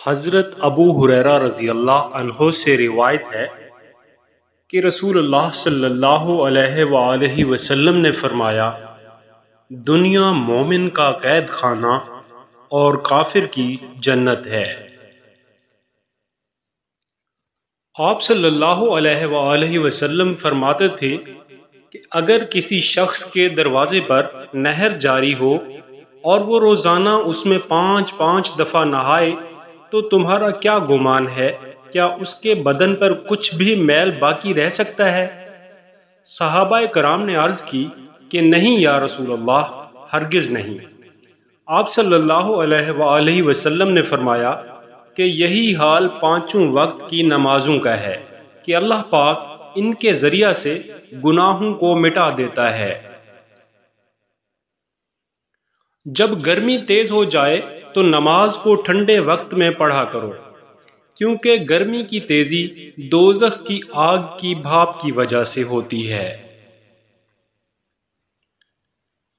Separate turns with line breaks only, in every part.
حضرت ابو ہریرہ رضی اللہ عنہ سے روایت ہے کہ رسول اللہ صلی اللہ علیہ وآلہ وسلم نے فرمایا، دنیا مومن کا قید خانہ اور کافر کی جنت ہے۔ آپ صلی اللہ علیہ وآلہ وسلم فرماتے تھے کہ اگر کسی شخص کے دروازے پر نہر جاری ہو اور وہ روزانہ اس میں 5 دفعہ نہائے تو تمہارا کیا گمان ہے، کیا اس کے بدن پر کچھ بھی میل باقی رہ سکتا ہے؟ صحابہ کرام نے عرض کی کہ نہیں یا رسول اللہ، ہرگز نہیں۔ آپ صلی اللہ علیہ وآلہ وسلم نے فرمایا کہ یہی حال 5 وقت کی نمازوں کا ہے کہ اللہ پاک ان کے ذریعہ سے گناہوں کو مٹا دیتا ہے۔ جب گرمی تیز ہو جائے تو نماز کو ٹھنڈے وقت میں پڑھا کرو، کیونکہ گرمی کی تیزی دوزخ کی آگ کی بھاپ کی وجہ سے ہوتی ہے۔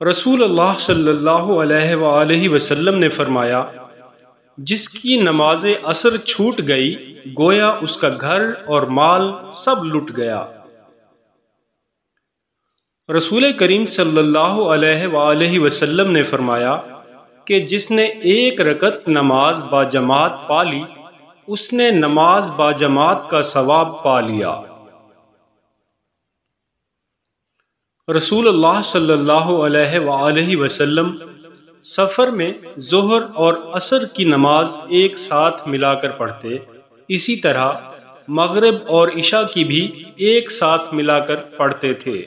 رسول اللہ صلی اللہ علیہ وآلہ وسلم نے فرمایا، جس کی نماز عصر چھوٹ گئی گویا اس کا گھر اور مال سب لٹ گیا۔ رسول کریم صلی اللہ علیہ وآلہ وسلم نے فرمایا کہ جس نے 1 رکعت نماز باجماعت پا لی اس نے نماز باجماعت کا ثواب پا لیا۔ رسول اللہ صلی اللہ علیہ وآلہ وسلم سفر میں ظہر اور عصر کی نماز ایک ساتھ ملا کر پڑھتے، اسی طرح مغرب اور عشاء کی بھی ایک ساتھ ملا کر پڑھتے تھے۔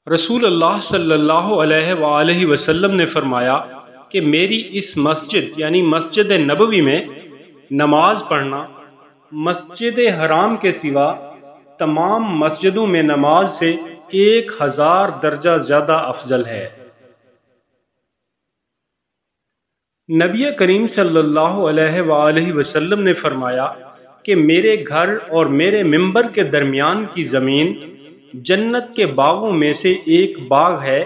رسول اللہ صلی اللہ علیہ وآلہ وسلم نے فرمایا کہ میری اس مسجد یعنی مسجد نبوی میں نماز پڑھنا مسجد حرام کے سوا تمام مسجدوں میں نماز سے 1000 درجہ زیادہ افضل ہے۔ نبی کریم صلی اللہ علیہ وآلہ وسلم نے فرمایا کہ میرے گھر اور میرے ممبر کے درمیان کی زمین جنت کے باغوں میں سے ایک باغ ہے،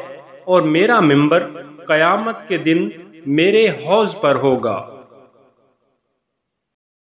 اور میرا ممبر قیامت کے دن میرے حوض پر ہوگا۔